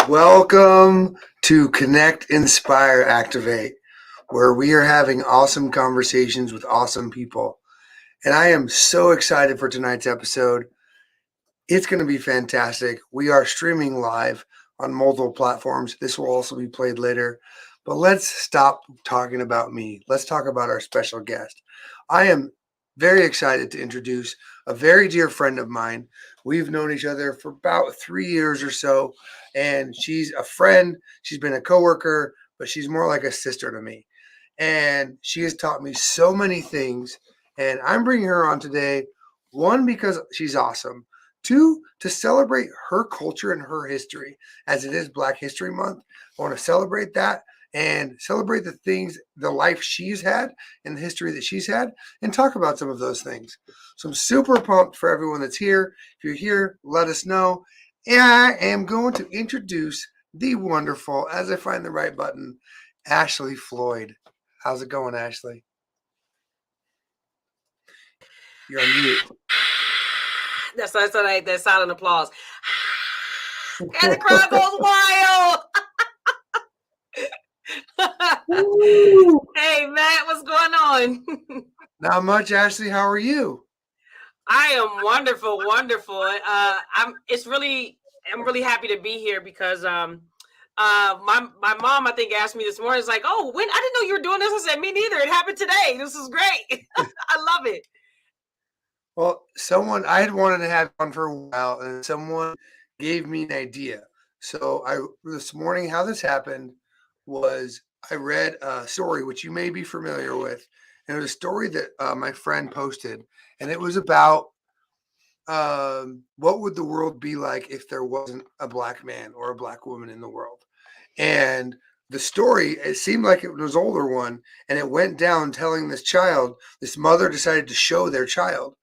Welcome to Connect, Inspire, Activate, where we are having awesome conversations with awesome people. And I am so excited for tonight's episode. It's going to be fantastic. We are streaming live on multiple platforms. This will also be played later. But let's stop talking about me. Let's talk about our special guest. I am very excited to introduce a very dear friend of mine. We've known each other for about 3 years or so, and she's a friend. She's been a coworker, but she's more like a sister to me. And she has taught me so many things. And I'm bringing her on today, one, because she's awesome. Two, to celebrate her culture and her history, as it is Black History Month. I want to celebrate that and celebrate the things, the life she's had and the history that she's had, and talk about some of those things. So I'm super pumped for everyone that's here. If you're here, let us know. And I am going to introduce the wonderful, as I find the right button, Ashlee Floyd. How's it going, Ashlee? You're on mute. That's like that silent applause. And the crowd goes wild. Hey, Matt, what's going on? Not much, Ashlee. How are you? I am wonderful. I'm really happy to be here because my mom, I think, asked me this morning. It's like, oh, when I didn't know you were doing this. I said, me neither. It happened today. This is great. I love it. Well, I had wanted to have on for a while, and someone gave me an idea. So this morning, how this happened was I read a story which you may be familiar with, and it was a story that my friend posted, and it was about what would the world be like if there wasn't a Black man or a Black woman in the world. And the story, it seemed like it was an older one, and it went down telling this mother decided to show their child,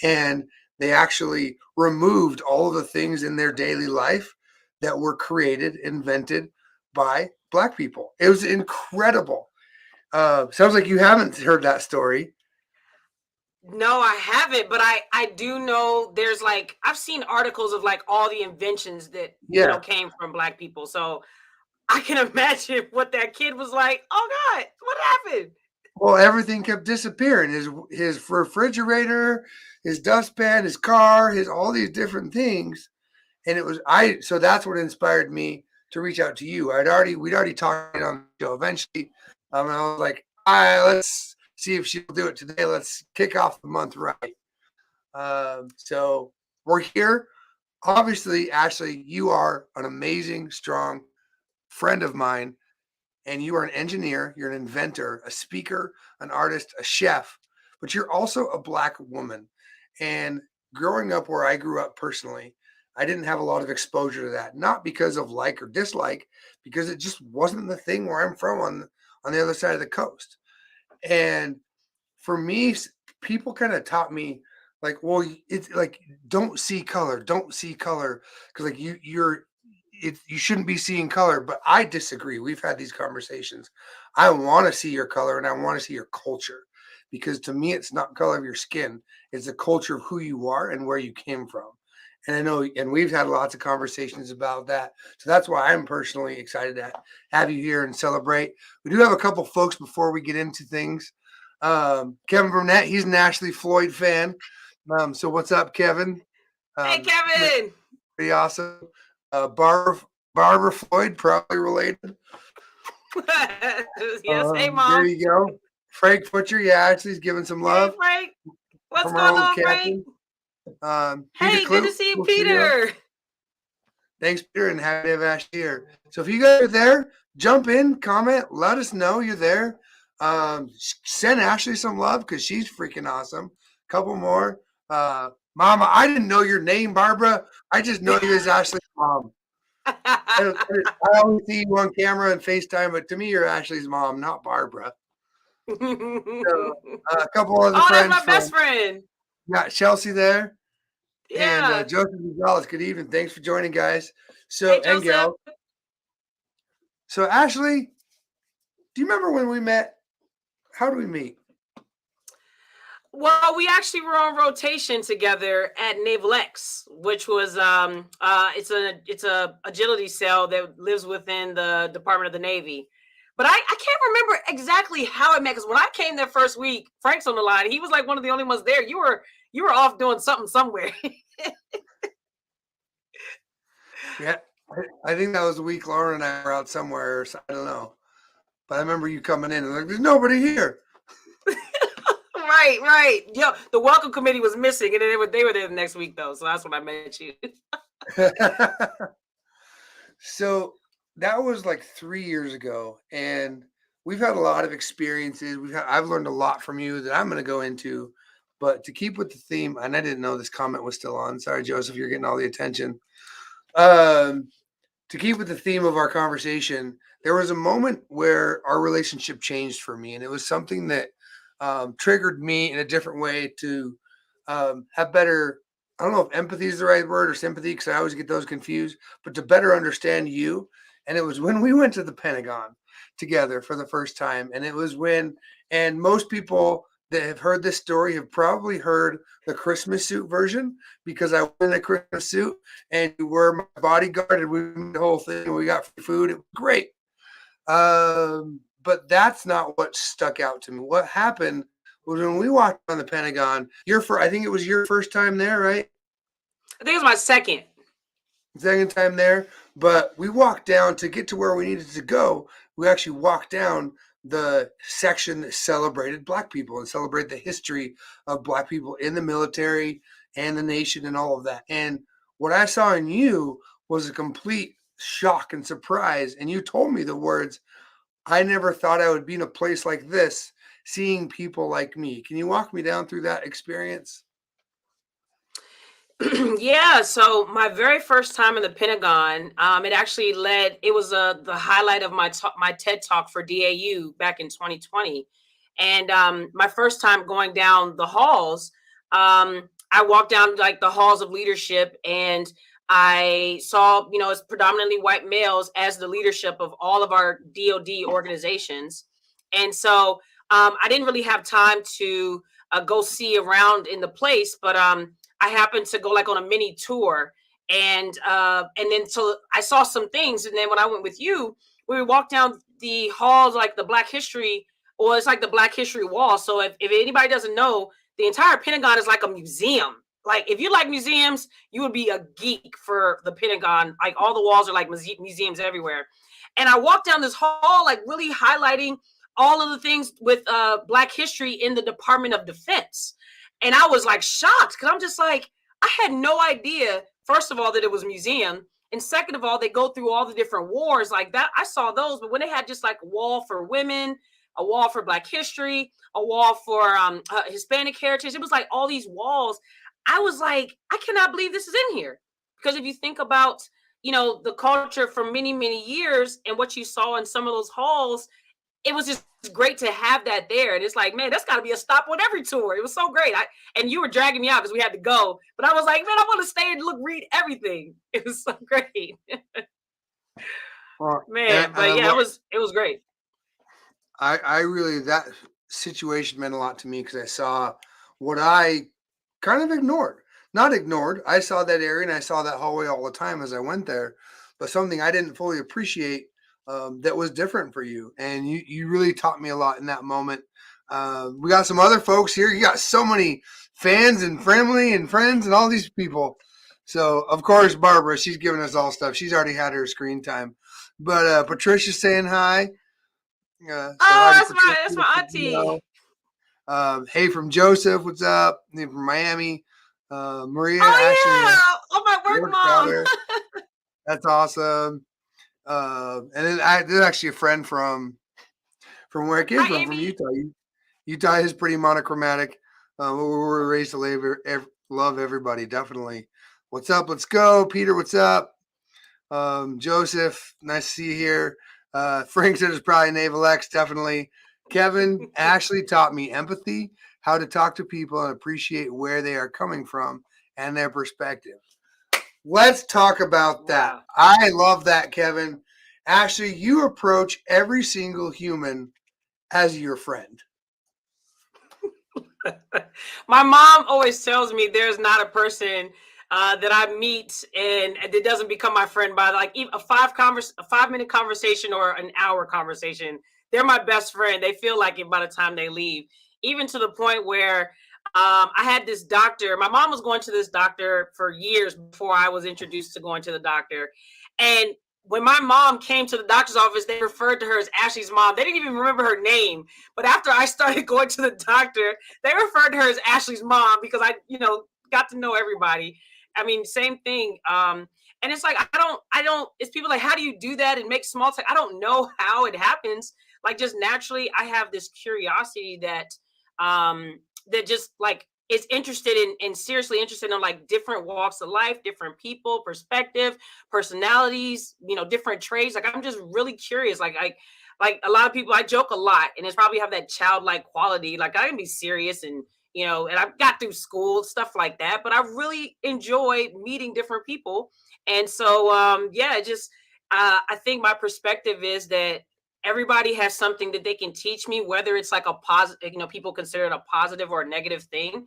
and they actually removed all of the things in their daily life that were invented by Black people. It was incredible. Sounds like you haven't heard that story. No, I haven't, but I do know there's like, I've seen articles of like all the inventions that came from Black people. So I can imagine what that kid was like. Oh God, what happened? Well, everything kept disappearing. His refrigerator, his dustpan, his car, his all these different things. And so that's what inspired me to reach out to you. We'd already talked on the show eventually. I was like, all right, let's see if she'll do it today. Let's kick off the month right. So we're here. Obviously, Ashlee, you are an amazing, strong friend of mine, and you are an engineer, you're an inventor, a speaker, an artist, a chef, but you're also a Black woman. And growing up where I grew up personally, I didn't have a lot of exposure to that, not because of like or dislike, because it just wasn't the thing where I'm from on the other side of the coast. And for me, people kind of taught me like, well, it's like, don't see color, because like you shouldn't be seeing color. But I disagree. We've had these conversations. I want to see your color and I want to see your culture, because to me, it's not color of your skin. It's the culture of who you are and where you came from. And I know, and we've had lots of conversations about that. So that's why I'm personally excited to have you here and celebrate. We do have a couple folks before we get into things. Kevin Burnett, he's an Ashlee Floyd fan. So what's up, Kevin? Hey, Kevin. Pretty awesome. Barbara Floyd, probably related. Yes, hey, Mom. There you go. Frank Butcher, yeah, Ashlee's giving some love. Hey, Frank. What's going on, Frank? Hey, good to see you, Peter. Thanks, Peter, and happy to have Ash here. So if you guys are there, jump in, comment, let us know you're there. Send Ashlee some love because she's freaking awesome. Couple more. Mama, I didn't know your name, Barbara. I just know you as Ashlee's mom. I always see you on camera and FaceTime, but to me, you're Ashlee's mom, not Barbara. So, a couple other friends. That's my best friend. Got Chelsea there. Yeah. And Joseph Gonzalez, good evening. Thanks for joining, guys. So, hey, and Gail. So, Ashlee, do you remember when we met? How do we meet? Well, we actually were on rotation together at Naval X, which was it's a agility cell that lives within the Department of the Navy. But I can't remember exactly how it met, because when I came there first week, Frank's on the line. He was like one of the only ones there. You were off doing something somewhere. Yeah, I think that was the week Lauren and I were out somewhere. So I don't know, but I remember you coming in and like, there's nobody here. Right, right. Yo, the welcome committee was missing, and then they were there the next week though. So that's when I met you. So that was like 3 years ago, and we've had a lot of experiences. I've learned a lot from you that I'm going to go into, but to keep with the theme, and I didn't know this comment was still on. Sorry, Joseph, you're getting all the attention. Um, to keep with the theme of our conversation, there was a moment where our relationship changed for me, and it was something that triggered me in a different way to have better. I don't know if empathy is the right word or sympathy, because I always get those confused, but to better understand you. And it was when we went to the Pentagon together for the first time. And it was and most people that have heard this story have probably heard the Christmas suit version, because I went in a Christmas suit and you were my bodyguard and we did the whole thing and we got free food. It was great. But that's not what stuck out to me. What happened was when we walked on the Pentagon, I think it was your first time there, right? I think it was my second. Second time there. But we walked down to get to where we needed to go. We actually walked down the section that celebrated Black people and celebrated the history of Black people in the military and the nation and all of that. And what I saw in you was a complete shock and surprise. And you told me the words, I never thought I would be in a place like this, seeing people like me. Can you walk me down through that experience? Yeah, so my very first time in the Pentagon, it was the highlight of my TED talk for DAU back in 2020. And my first time going down the halls, I walked down like the halls of leadership, and I saw, it's predominantly white males as the leadership of all of our DoD organizations. And so I didn't really have time to go see around in the place, but I happened to go like on a mini tour, and then so I saw some things, and then when I went with you, we walked down the halls, like the Black History, or it's like the Black History wall. So if anybody doesn't know, the entire Pentagon is like a museum. Like if you like museums, you would be a geek for the Pentagon. Like all the walls are like museums everywhere. And I walked down this hall, like really highlighting all of the things with Black history in the Department of Defense. And I was like shocked, because I'm just like, I had no idea, first of all, that it was a museum. And second of all, they go through all the different wars like that. I saw those, but when they had just like a wall for women, a wall for Black history, a wall for Hispanic heritage, it was like all these walls. I was like, I cannot believe this is in here. Because if you think about, the culture for many, many years and what you saw in some of those halls, it was just great to have that there. And it's like, man, that's got to be a stop on every tour. It was so great. And you were dragging me out because we had to go, but I was like, man, I want to stay and read everything. It was so great. Man, but yeah, it was great. I really, that situation meant a lot to me, because I saw what I kind of ignored. Not ignored. I saw that area and I saw that hallway all the time as I went there, but something I didn't fully appreciate that was different for you. And you really taught me a lot in that moment. We got some other folks here. You got so many fans and family and friends and all these people. So, of course, Barbara, she's giving us all stuff. She's already had her screen time. But Patricia's saying hi. That's my auntie. Hey from Joseph, what's up? Hey from Miami. Maria, Ashley, yeah. Oh, my work mom. That's awesome. And then there's actually a friend from where I came from Utah. Utah is pretty monochromatic. We were raised to love everybody, definitely. What's up? Let's go. Peter, what's up? Joseph, nice to see you here. Frank said it's probably Naval X, definitely. Kevin, Ashley taught me empathy, how to talk to people and appreciate where they are coming from and their perspective. Let's talk about that. Wow. I love that, Kevin. Ashley, you approach every single human as your friend. My mom always tells me there's not a person that I meet and it doesn't become my friend by like even a 5 minute conversation or an hour conversation. They're my best friend. They feel like it by the time they leave. Even to the point where I had this doctor. My mom was going to this doctor for years before I was introduced to going to the doctor, and when my mom came to the doctor's office, they referred to her as Ashlee's mom. They didn't even remember her name. But after I started going to the doctor, they referred to her as Ashlee's mom because I, got to know everybody. I mean, same thing. And it's like I don't. It's people like, how do you do that and make small talk? I don't know how it happens. Like just naturally, I have this curiosity that just like is interested in seriously interested in like different walks of life, different people, perspective, personalities, different traits. Like I'm just really curious. Like a lot of people, I joke a lot, and it's probably have that childlike quality. Like I can be serious and I've got through school, stuff like that. But I really enjoy meeting different people. And so yeah, just I think my perspective is that everybody has something that they can teach me, whether it's like a positive, people consider it a positive or a negative thing.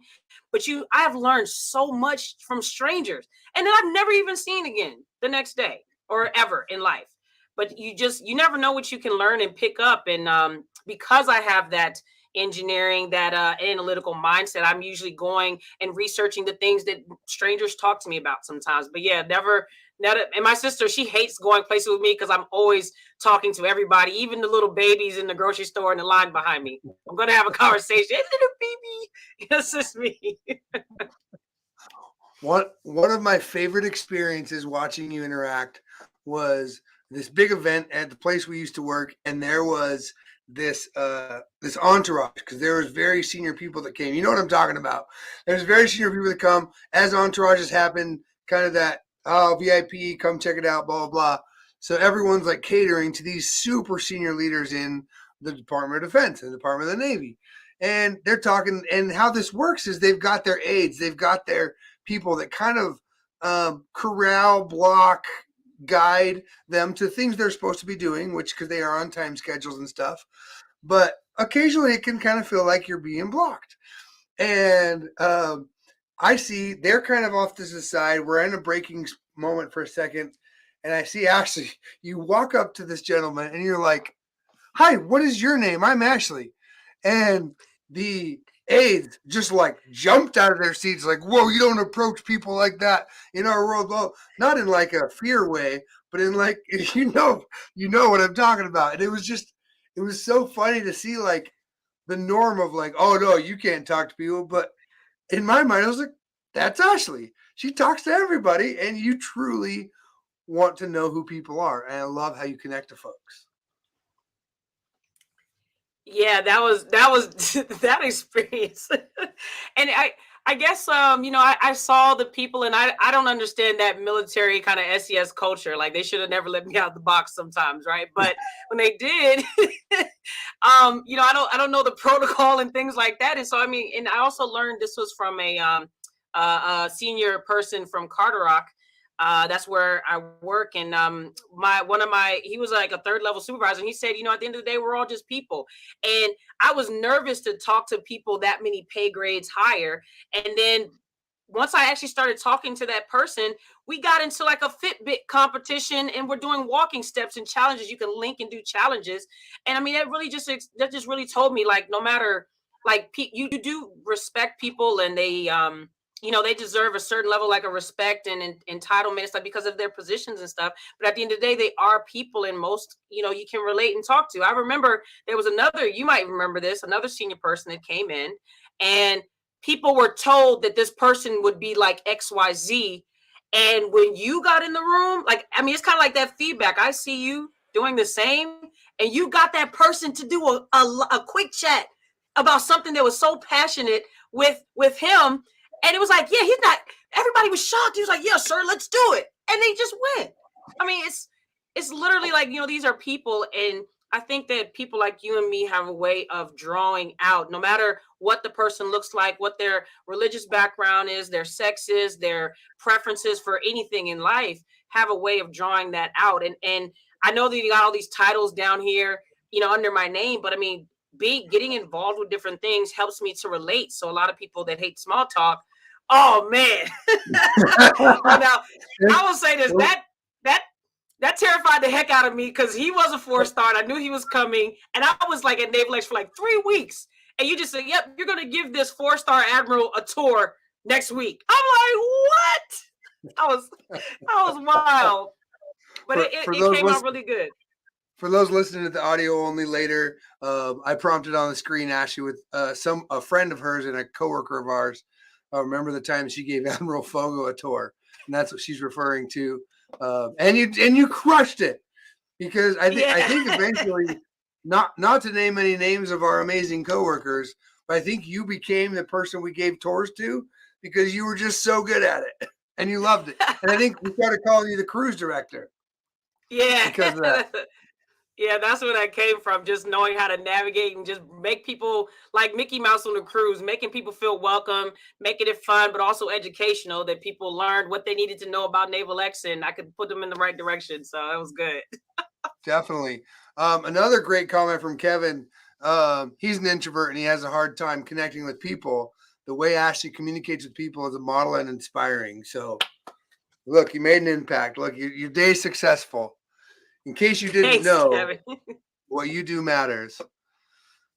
But I have learned so much from strangers and then I've never even seen again the next day or ever in life. But you never know what you can learn and pick up. And because I have that engineering, that analytical mindset, I'm usually going and researching the things that strangers talk to me about sometimes. But yeah, never. And my sister, she hates going places with me because I'm always talking to everybody, even the little babies in the grocery store in the line behind me. I'm going to have a conversation. Hey, little baby. That's just me. One of my favorite experiences watching you interact was this big event at the place we used to work, and there was this entourage because there was very senior people that came. You know what I'm talking about? There's very senior people that come as entourages happen, kind of that VIP, come check it out, blah blah blah. So everyone's like catering to these super senior leaders in the Department of Defense and the Department of the Navy. And they're talking, and how this works is they've got their aides, they've got their people that kind of corral, block, guide them to things they're supposed to be doing, which because they are on time schedules and stuff. But occasionally it can kind of feel like you're being blocked. And I see they're kind of off to the side. We're in a breaking moment for a second. And I see Ashlee, you walk up to this gentleman and you're like, hi, what is your name? I'm Ashlee. And the aides just like jumped out of their seats, like, whoa, you don't approach people like that in our world. Well, not in like a fear way, but in like, you know what I'm talking about. And it was so funny to see like the norm of like, oh no, you can't talk to people. But in my mind, I was like, that's Ashlee. She talks to everybody, and you truly want to know who people are. And I love how you connect to folks. Yeah, that was that experience. And I guess I saw the people, and I don't understand that military kind of SES culture. Like they should have never let me out of the box sometimes, right? But when they did, I don't know the protocol and things like that. And so I mean, and I also learned this was from a senior person from Carter Rock. That's where I work, and he was like a third level supervisor, and he said, at the end of the day, we're all just people. And I was nervous to talk to people that many pay grades higher. And then once I actually started talking to that person, we got into like a Fitbit competition, and we're doing walking steps and challenges. You can link and do challenges. And I mean, that just really told me, like, no matter, like, you do respect people, and they deserve a certain level like a respect and entitlement and stuff because of their positions and stuff. But at the end of the day, they are people, and most, you can relate and talk to. I remember there was you might remember this, another senior person that came in, and people were told that this person would be like XYZ. And when you got in the room, like, I mean, it's kind of like that feedback. I see you doing the same, and you got that person to do a quick chat about something that was so passionate with him. And it was like, yeah, he's not, everybody was shocked. He was like, yeah, sir, let's do it. And they just went. I mean, it's literally like, these are people. And I think that people like you and me have a way of drawing out, no matter what the person looks like, what their religious background is, their sex is, their preferences for anything in life, have a way of drawing that out. And I know that you got all these titles down here, under my name, but I mean, getting involved with different things helps me to relate. So a lot of people that hate small talk, oh man. Well, now I will say this, that terrified the heck out of me because he was a 4-star. I knew he was coming, and I was like at Naval X for like 3 weeks. And you just said, "Yep, you're going to give this 4-star admiral a tour next week." I'm like, "What?" I was wild, but it came out really good. For those listening to the audio only later, I prompted on the screen Ashlee with a friend of hers and a coworker of ours. Remember the time she gave Admiral Fogo a tour, and that's what she's referring to. And you crushed it, because I think eventually, not to name any names of our amazing coworkers, but I think you became the person we gave tours to because you were just so good at it and you loved it. And I think we started calling you the cruise director. Yeah, because of that. Yeah, that's where that came from. Just knowing how to navigate and just make people like Mickey Mouse on the cruise, making people feel welcome, making it fun, but also educational, that people learned what they needed to know about Naval X, and I could put them in the right direction. So it was good. Definitely. Another great comment from Kevin. He's an introvert and he has a hard time connecting with people. The way Ashlee communicates with people is a model and inspiring. So, look, you made an impact. Look, your day's successful. In case you didn't know, what you do matters.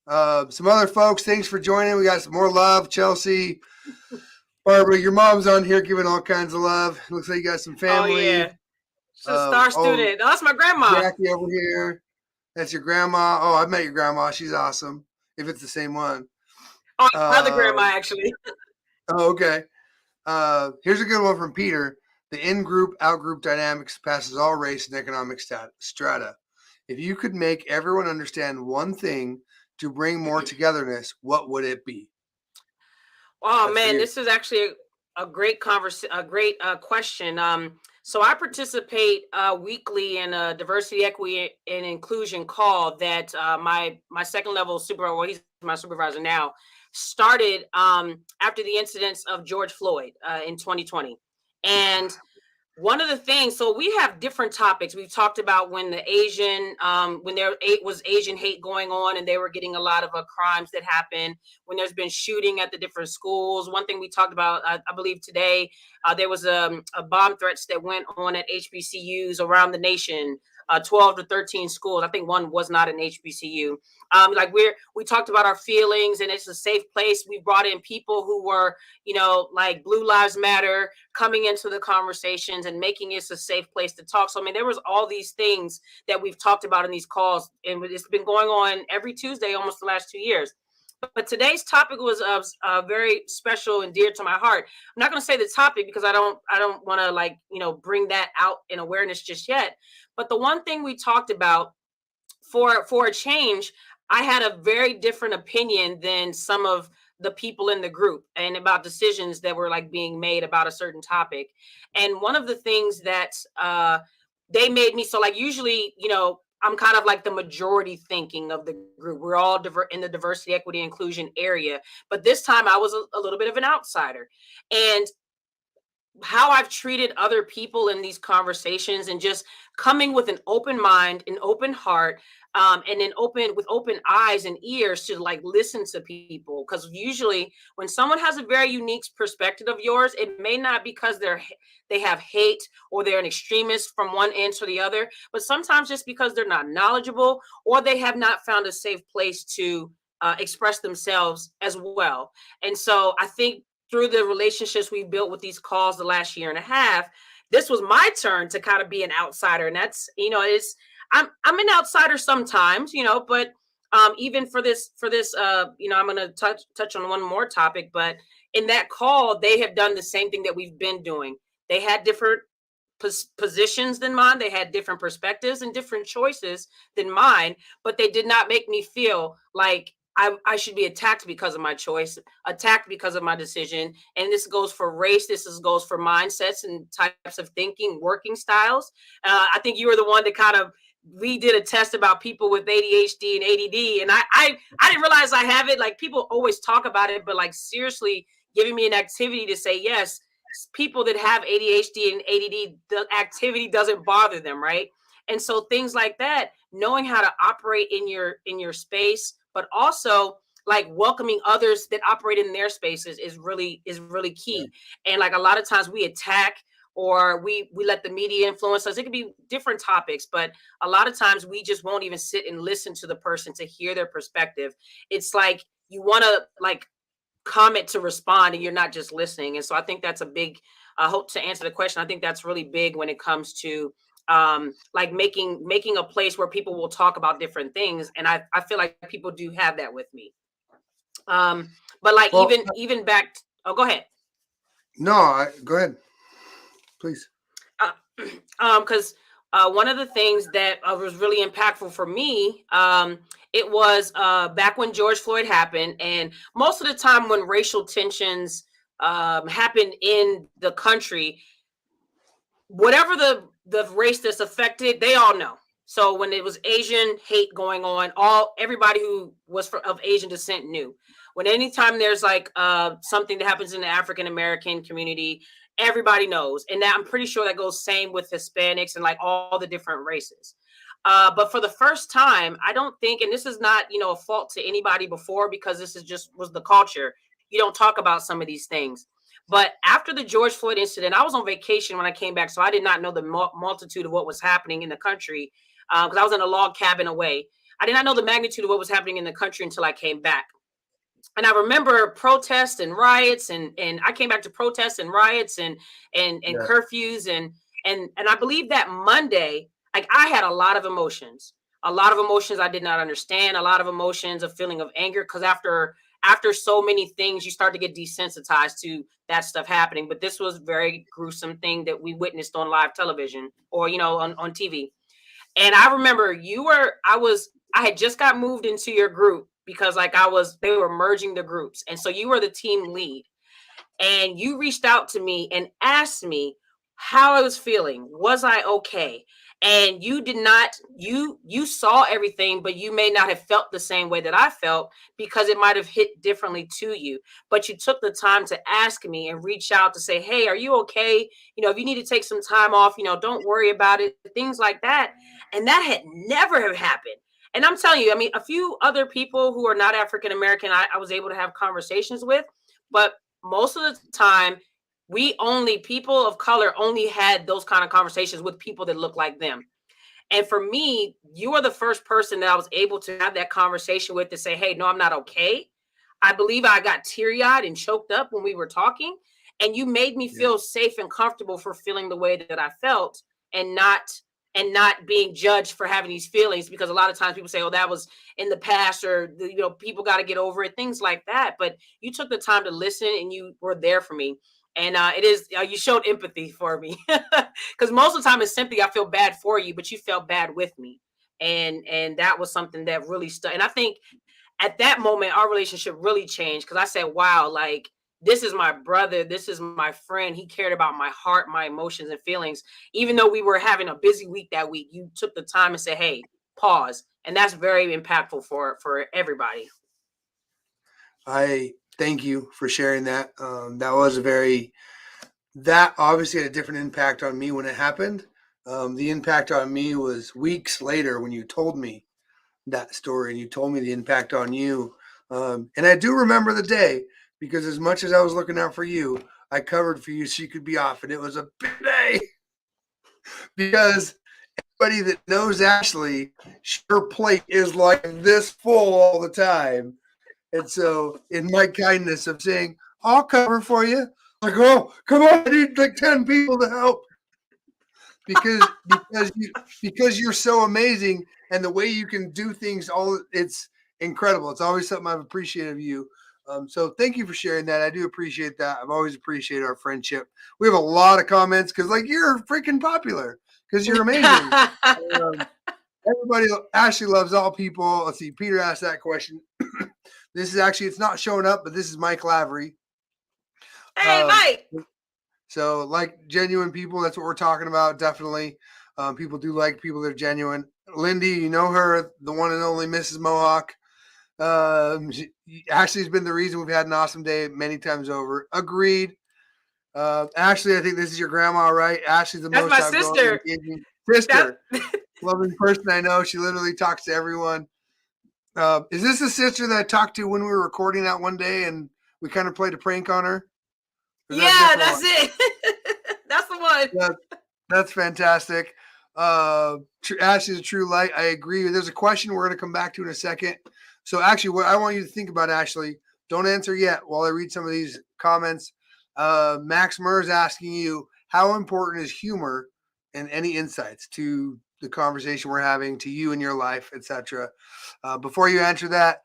Some other folks, thanks for joining. We got some more love. Chelsea, Barbara, your mom's on here giving all kinds of love. Looks like you got some family. Oh, yeah. She's a star student. Oh, that's my grandma. Jackie over here. That's your grandma. Oh, I've met your grandma. She's awesome. If it's the same one. Oh, another grandma, actually. Oh, okay. Here's a good one from Peter. The in-group, out-group dynamics passes all race and economic strata. If you could make everyone understand one thing to bring more togetherness, what would it be? Oh, man, this is actually a great conversation, a great question. So I participate weekly in a diversity, equity, and inclusion call that my second level supervisor, well, he's my supervisor now, started after the incidents of George Floyd in 2020. And one of the things, so we have different topics. We've talked about when the Asian, when there was Asian hate going on and they were getting a lot of crimes that happen, when there's been shooting at the different schools. One thing we talked about, I believe today, there was a bomb threats that went on at HBCUs around the nation, 12 to 13 schools. I think one was not an HBCU. Like we talked about our feelings, and it's a safe place. We brought in people who were, like Blue Lives Matter, coming into the conversations and making it a safe place to talk. So, I mean, there was all these things that we've talked about in these calls, and it's been going on every Tuesday almost the last 2 years. But today's topic was very special and dear to my heart. I'm not going to say the topic because I don't want to bring that out in awareness just yet. But the one thing we talked about for a change, I had a very different opinion than some of the people in the group, and about decisions that were being made about a certain topic. And one of the things that they made me, so usually, I'm kind of like the majority thinking of the group. We're all in the diversity, equity, inclusion area. But this time I was a little bit of an outsider. And how I've treated other people in these conversations, and just coming with an open mind, an open heart, and then with open eyes and ears to listen to people. Because usually when someone has a very unique perspective of yours, it may not because they have hate or they're an extremist from one end to the other, but sometimes just because they're not knowledgeable or they have not found a safe place to express themselves as well. And so I think through the relationships we've built with these calls the last year and a half, this was my turn to kind of be an outsider. And that's, I'm an outsider sometimes, but even for this, I'm going to touch on one more topic, but in that call, they have done the same thing that we've been doing. They had different positions than mine. They had different perspectives and different choices than mine, but they did not make me feel like I should be attacked because of my choice, attacked because of my decision. And this goes for race. Goes for mindsets and types of thinking, working styles. I think you were the one that we did a test about people with ADHD and ADD. And I didn't realize I have it. People always talk about it, but seriously giving me an activity to say, yes, people that have ADHD and ADD, the activity doesn't bother them. Right. And so things like that, knowing how to operate in your space, but also like welcoming others that operate in their spaces is really key. And like a lot of times we attack or we let the media influence us. It could be different topics, but a lot of times we just won't even sit and listen to the person to hear their perspective. It's like you want to like comment to respond and you're not just listening. And so I think that's a big, I hope to answer the question. I think that's really big when it comes to like making a place where people will talk about different things. And I feel like people do have that with me. But like Well, even back, oh, go ahead. No, go ahead, please. Because one of the things that was really impactful for me, it was back when George Floyd happened, and most of the time when racial tensions happen in the country, whatever the race that's affected, they all know. So when it was Asian hate going on, everybody who was of Asian descent knew. When anytime there's like something that happens in the African American community, everybody knows. And that I'm pretty sure that goes same with Hispanics and like all the different races. But for the first time, I don't think, and this is not, a fault to anybody before, because this is just was the culture. You don't talk about some of these things. But after the George Floyd incident, I was on vacation when I came back, so I did not know the multitude of what was happening in the country because I was in a log cabin away. I did not know the magnitude of what was happening in the country until I came back. And I remember protests and riots, and I came back to protests and riots and curfews and I believe that Monday, like I had a lot of emotions I did not understand, a lot of emotions, a feeling of anger, because after so many things, you start to get desensitized to that stuff happening. But this was very gruesome thing that we witnessed on live television or on TV. And I remember I had just got moved into your group because they were merging the groups. And so you were the team lead and you reached out to me and asked me how I was feeling. Was I okay? And you did not, you saw everything, but you may not have felt the same way that I felt because it might have hit differently to you. But you took the time to ask me and reach out to say, hey, are you okay? If you need to take some time off, don't worry about it, things like that. And that had never have happened. And I'm telling you, I mean, a few other people who are not African American, I was able to have conversations with, but most of the time, people of color only had those kind of conversations with people that look like them. And for me, you are the first person that I was able to have that conversation with to say, hey, no, I'm not okay. I believe I got teary-eyed and choked up when we were talking. And you made me feel safe and comfortable for feeling the way that I felt and not being judged for having these feelings, because a lot of times people say, oh, that was in the past, or people got to get over it, things like that. But you took the time to listen and you were there for me. And it is, you showed empathy for me, because most of the time it's simply, I feel bad for you, but you felt bad with me. And that was something that really stuck. And I think at that moment, our relationship really changed, because I said, wow, like, this is my brother. This is my friend. He cared about my heart, my emotions and feelings. Even though we were having a busy week that week, you took the time and said, hey, pause. And that's very impactful for everybody. I thank you for sharing that. That obviously had a different impact on me when it happened. The impact on me was weeks later when you told me that story and you told me the impact on you. And I do remember the day, because as much as I was looking out for you, I covered for you so you could be off. And it was a big day because everybody that knows Ashlee, her plate is like this full all the time. And so in my kindness of saying, I'll cover for you, like, oh, come on, I need like 10 people to help. Because you're so amazing, and the way you can do things, it's incredible. It's always something I've appreciated of you. So thank you for sharing that. I do appreciate that. I've always appreciated our friendship. We have a lot of comments because like you're freaking popular because you're amazing. Everybody, Ashlee loves all people. Let's see. Peter asked that question. This is actually, it's not showing up, but this is Mike Lavery. Hey, Mike. So like genuine people, that's what we're talking about. Definitely. People do like people that are genuine. Lindy, you know her, the one and only Mrs. Mohawk. Ashlee's been the reason we've had an awesome day many times over. Agreed. Ashlee, I think this is your grandma, right? Ashlee's the That's most my sister. Loving person I know. She literally talks to everyone. Is this the sister that I talked to when we were recording that one day and we kind of played a prank on her? Yeah, that's it. That's the one. That's fantastic. Ash is a true light. I agree. There's a question we're going to come back to in a second. So actually, what I want you to think about, Ashlee, don't answer yet while I read some of these comments. Max Murr is asking you, how important is humor and any insights to the conversation we're having, to you in your life, etc. Before you answer that,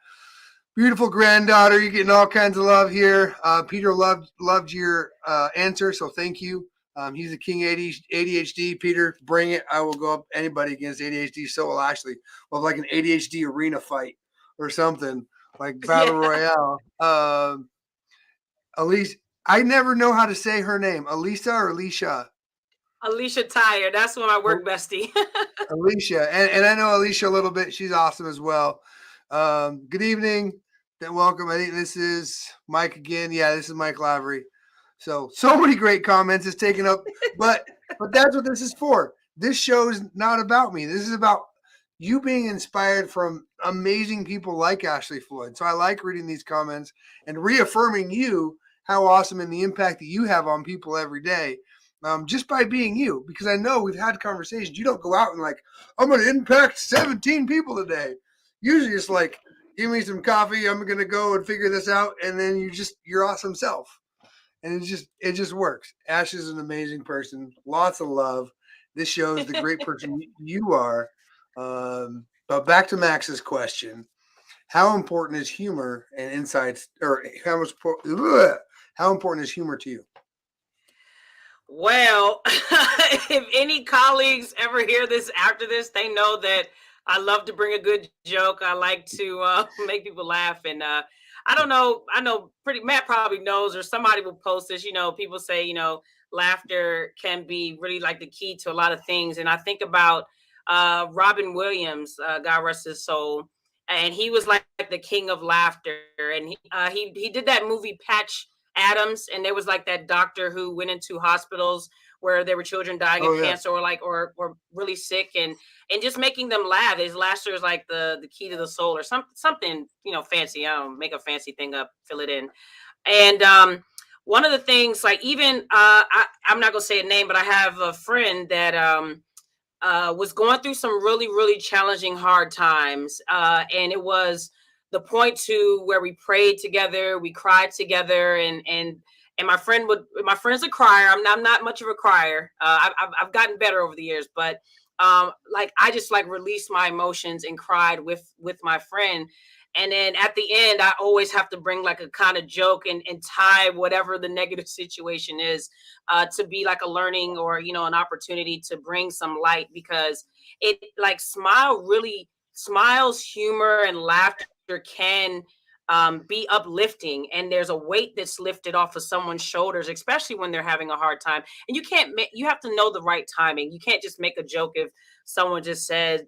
beautiful granddaughter, you're getting all kinds of love here. Peter loved your answer, so thank you. He's a king ADHD. Peter, bring it. I will go up anybody against ADHD. So will Ashlee. Well, like an ADHD arena fight or something, like Battle Royale. Elise, I never know how to say her name. Elisa or Alicia? Alicia Tyre. That's one of my work bestie. Alicia. And I know Alicia a little bit. She's awesome as well. Good evening. Welcome. I think this is Mike again. Yeah, this is Mike Lavery. So many great comments. It's taken up, but that's what this is for. This show is not about me. This is about you being inspired from amazing people like Ashlee Floyd. So I like reading these comments and reaffirming you how awesome and the impact that you have on people every day. Just by being you, because I know we've had conversations. You don't go out and like, I'm going to impact 17 people today. Usually it's like, give me some coffee. I'm going to go and figure this out. And then your awesome self. And it just works. Ash is an amazing person. Lots of love. This shows the great person you are. But back to Max's question. How important is humor and insights, or how important is humor to you? Well, if any colleagues ever hear this after this, they know that I love to bring a good joke. I like to make people laugh. And I don't know. I know Matt probably knows, or somebody will post this. People say, laughter can be really like the key to a lot of things. And I think about Robin Williams, God rest his soul. And he was like the king of laughter. And he did that movie Patch Adams, and there was like that doctor who went into hospitals where there were children dying of cancer or really sick, and just making them laugh. His laughter is like the key to the soul, or something fancy. I don't make a fancy thing up, fill it in. And one of the things, like, even I'm not gonna say a name, but I have a friend that was going through some really, really challenging, hard times, and it was the point to where we prayed together, we cried together, and my friend's a crier. I'm not much of a crier. I've gotten better over the years, but like, I just like released my emotions and cried with my friend. And then at the end, I always have to bring like a kind of joke and tie whatever the negative situation is to be like a learning, or an opportunity to bring some light, because it, like, smiles, humor, and laughter can be uplifting, and there's a weight that's lifted off of someone's shoulders, especially when they're having a hard time. And you have to know the right timing. You can't just make a joke if someone just says,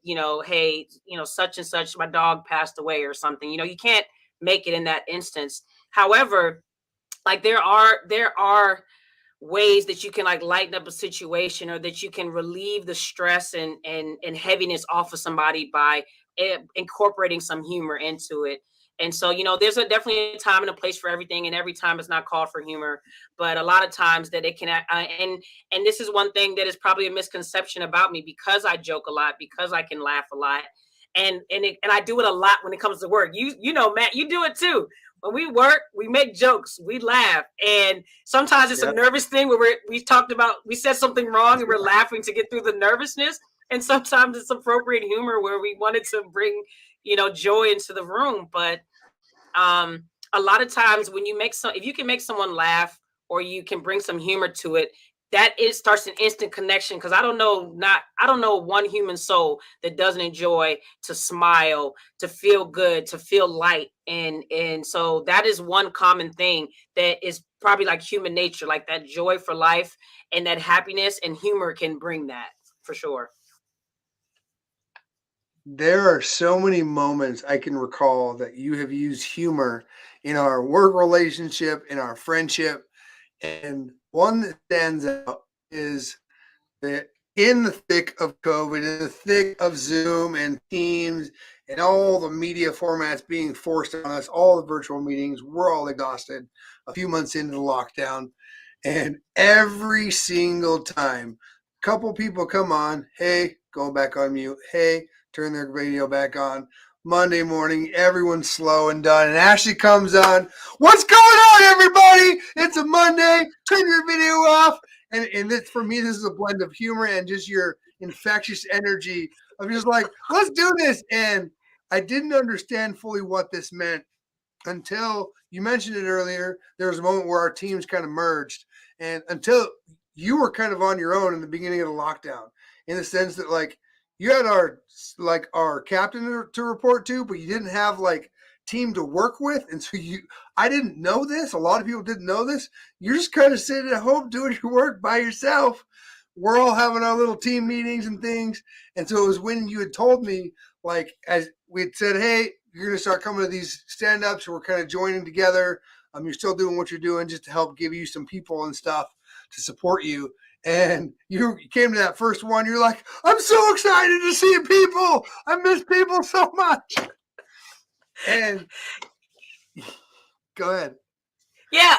hey, such and such, my dog passed away or something. You can't make it in that instance. However, like, there are ways that you can like lighten up a situation, or that you can relieve the stress and heaviness off of somebody by incorporating some humor into it. And so, there's definitely a time and a place for everything, and every time is not called for humor. But a lot of times that it can, and this is one thing that is probably a misconception about me, because I joke a lot, because I can laugh a lot, and I do it a lot when it comes to work. Matt, you do it too. When we work, we make jokes, we laugh, and sometimes it's a nervous thing where we said something wrong and we're laughing to get through the nervousness. And sometimes it's appropriate humor where we wanted to bring, joy into the room. But a lot of times when if you can make someone laugh, or you can bring some humor to it, that starts an instant connection. Because I don't know one human soul that doesn't enjoy to smile, to feel good, to feel light. And so that is one common thing that is probably like human nature, like that joy for life and that happiness, and humor can bring that for sure. There are so many moments I can recall that you have used humor in our work relationship, in our friendship. And one that stands out is that in the thick of COVID, in the thick of Zoom and Teams and all the media formats being forced on us, all the virtual meetings, we're all exhausted a few months into the lockdown. And every single time, a couple people come on, hey, go back on mute, hey, turn their video back on. Monday morning, everyone's slow and done. And Ashlee comes on. What's going on, everybody? It's a Monday. Turn your video off. And this, for me, this is a blend of humor and just your infectious energy of just like, let's do this. And I didn't understand fully what this meant until you mentioned it earlier. There was a moment where our teams kind of merged. And until you were kind of on your own in the beginning of the lockdown, in the sense that like you had our captain to report to, but you didn't have like team to work with. And so I didn't know this. A lot of people didn't know this. You're just kind of sitting at home doing your work by yourself. We're all having our little team meetings and things. And so it was when you had told me, like, as we'd said, hey, you're going to start coming to these stand-ups. We're kind of joining together. You're still doing what you're doing just to help give you some people and stuff to support you. And you came to that first one. You're like, I'm so excited to see people. I miss people so much. And go ahead. Yeah,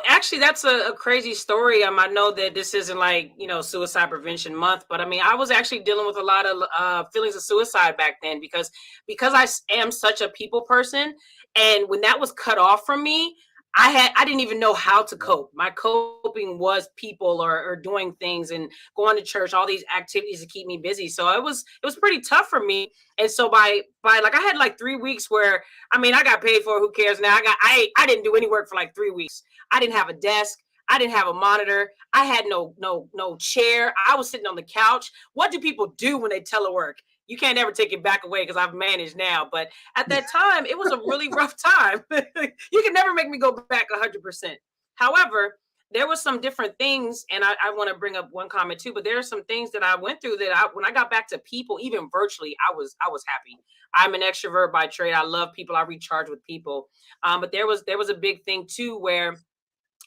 actually, that's a crazy story. I know that this isn't like, Suicide Prevention Month, but I mean, I was actually dealing with a lot of feelings of suicide back then because I am such a people person. And when that was cut off from me, I didn't even know how to cope. My coping was people or doing things and going to church, all these activities to keep me busy. So it was pretty tough for me. And so by like I had like 3 weeks where I mean I got paid for it, who cares now? I didn't do any work for like 3 weeks. I didn't have a desk. I didn't have a monitor. I had no chair. I was sitting on the couch. What do people do when they telework? You can't ever take it back away because I've managed now. But at that time, it was a really rough time. You can never make me go back 100%. However, there were some different things, and I want to bring up one comment too. But there are some things that I went through that when I got back to people, even virtually, I was happy. I'm an extrovert by trade. I love people. I recharge with people. But there was a big thing too where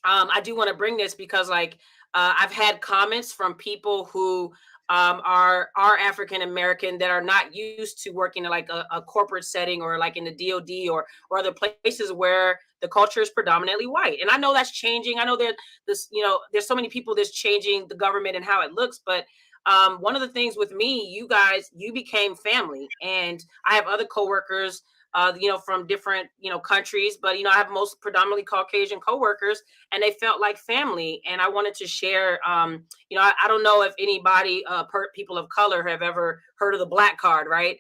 I do want to bring this because I've had comments from people who are African American that are not used to working in like a corporate setting or like in the DoD or other places where the culture is predominantly white. And I know that's changing. I know that there's so many people that's changing the government and how it looks. But one of the things with me, you became family, and I have other coworkers from different, countries, but, I have most predominantly Caucasian coworkers, and they felt like family. And I wanted to share, I don't know if anybody, people of color have ever heard of the black card, right?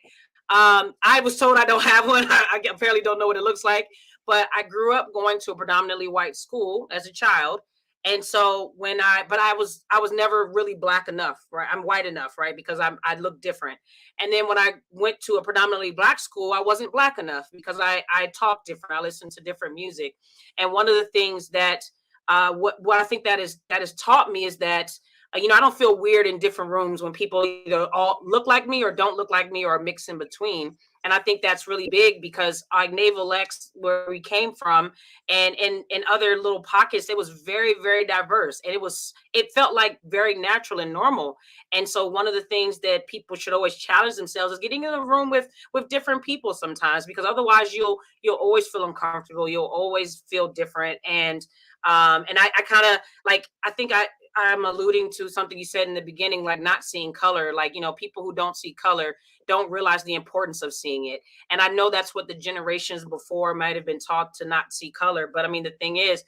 I was told I don't have one. I apparently don't know what it looks like, but I grew up going to a predominantly white school as a child. And so I was never really black enough, right? I'm white enough, right? Because I look different. And then when I went to a predominantly black school, I wasn't black enough because I talk different. I listen to different music. And one of the things that what I think that has taught me is that I don't feel weird in different rooms when people either all look like me or don't look like me or mix in between. And I think that's really big because Naval X, where we came from, and in other little pockets, it was very, very diverse. And it felt like very natural and normal. And so one of the things that people should always challenge themselves is getting in a room with different people sometimes, because otherwise you'll always feel uncomfortable. You'll always feel different. And I kind of I think I'm alluding to something you said in the beginning, like not seeing color, people who don't see color don't realize the importance of seeing it. And I know that's what the generations before might have been taught, to not see color. But I mean, the thing is,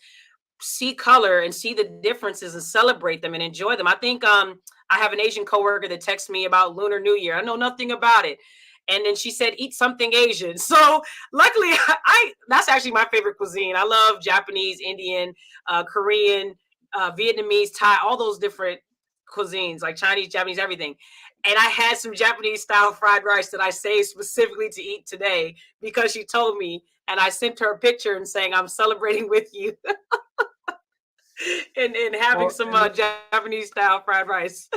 see color and see the differences and celebrate them and enjoy them. I think I have an Asian coworker that texts me about Lunar New Year. I know nothing about it. And then she said, eat something Asian. So luckily, that's actually my favorite cuisine. I love Japanese, Indian, Korean, Vietnamese, Thai, all those different cuisines, like Chinese, Japanese, everything. And I had some Japanese style fried rice that I saved specifically to eat today because she told me, and I sent her a picture and saying, I'm celebrating with you and having some Japanese style fried rice.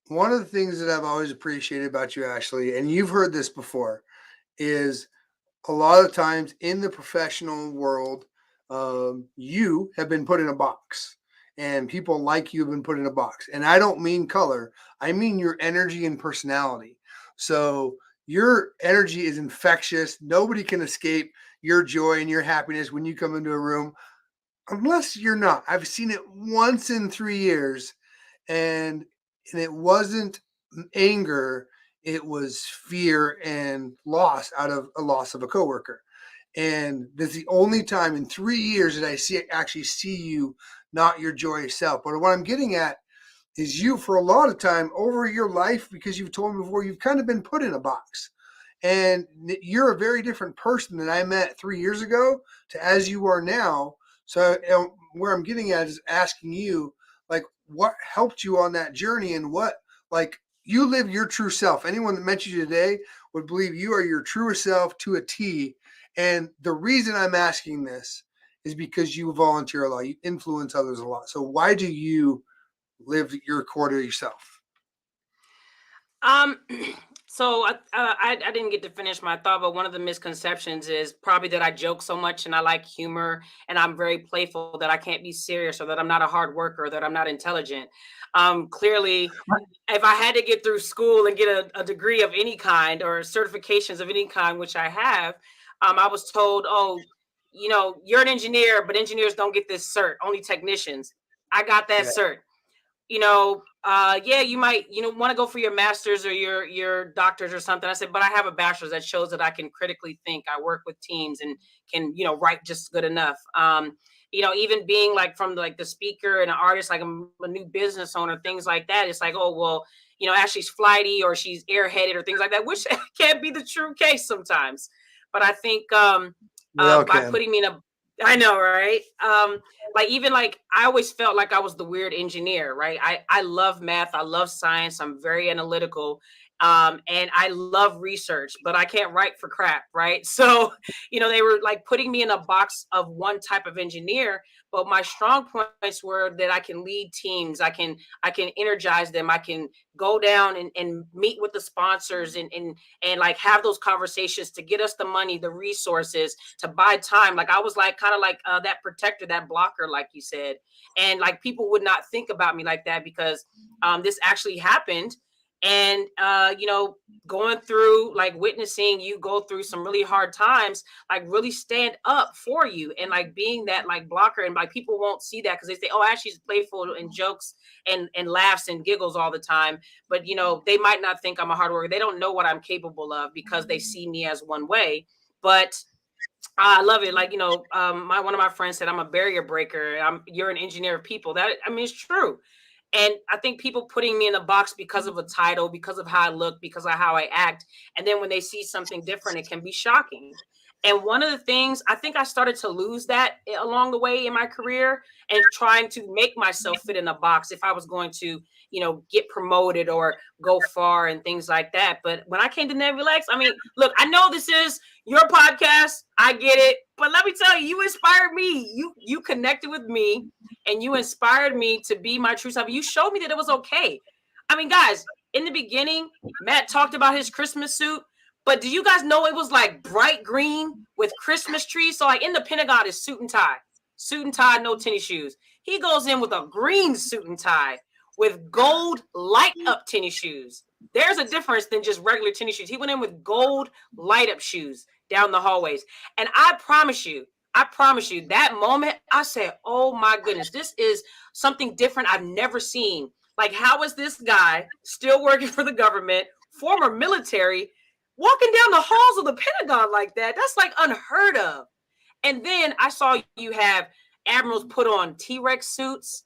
One of the things that I've always appreciated about you, Ashlee, and you've heard this before, is a lot of times in the professional world, you have been put in a box, and people like you have been put in a box. And I don't mean color, I mean your energy and personality. So your energy is infectious. Nobody can escape your joy and your happiness when you come into a room, unless you're not. I've seen it once in 3 years, and it wasn't anger, it was fear and loss out of a loss of a coworker. And that's the only time in 3 years that I actually see you not your joyous self. But what I'm getting at is you, for a lot of time over your life, because you've told me before, you've kind of been put in a box. And you're a very different person than I met 3 years ago to as you are now. So where I'm getting at is asking you, like, what helped you on that journey, and what, like, you live your true self. Anyone that met you today would believe you are your truest self to a T. And the reason I'm asking this is because you volunteer a lot, you influence others a lot. So why do you live your core to yourself? So I didn't get to finish my thought, but one of the misconceptions is probably that I joke so much and I like humor and I'm very playful that I can't be serious, or that I'm not a hard worker, or that I'm not intelligent. Clearly, if I had to get through school and get a degree of any kind or certifications of any kind, which I have, I was told, oh, you're an engineer, but engineers don't get this cert, only technicians. I got that Yeah. cert. Yeah, you might, want to go for your master's or your doctor's or something. I said, but I have a bachelor's that shows that I can critically think. I work with teams and can, write just good enough. Even being like from like the speaker and an artist, like I'm a new business owner, things like that. It's like, oh, well, Ashlee's flighty or she's airheaded or things like that, which can't be the true case sometimes. But I think by putting me in a, I know, right? Like even like I always felt like I was the weird engineer, right? I love math, I love science, I'm very analytical, and I love research, but I can't write for crap, right? So they were like putting me in a box of one type of engineer, but my strong points were that I can lead teams, I can energize them, I can go down and meet with the sponsors and like have those conversations to get us the money, the resources, to buy time. Like I was like kind of like that protector, that blocker, like you said. And like people would not think about me like that because this actually happened. And going through like witnessing you go through some really hard times, like really stand up for you and like being that like blocker. And like people won't see that because they say, oh, Ashlee's playful and jokes and laughs and giggles all the time. But they might not think I'm a hard worker. They don't know what I'm capable of because they see me as one way. But I love it. Like, one of my friends said, I'm a barrier breaker. You're an engineer of people. That, I mean, it's true. And I think people putting me in a box because of a title, because of how I look, because of how I act. And then when they see something different, it can be shocking. And one of the things I think I started to lose that along the way in my career and trying to make myself fit in a box if I was going to, get promoted or go far and things like that. But when I came to Nebulax, I mean, look, I know this is your podcast. I get it. But let me tell you, you inspired me. You connected with me and you inspired me to be my true self. You showed me that it was okay. I mean, guys, in the beginning, Matt talked about his Christmas suit. But do you guys know it was like bright green with Christmas trees? So like in the Pentagon is suit and tie, no tennis shoes. He goes in with a green suit and tie with gold light up tennis shoes. There's a difference than just regular tennis shoes. He went in with gold light up shoes down the hallways. And I promise you, that moment I said, oh my goodness, this is something different I've never seen. Like, how is this guy still working for the government, former military, walking down the halls of the Pentagon like that? That's like unheard of. And then I saw you have admirals put on T-Rex suits.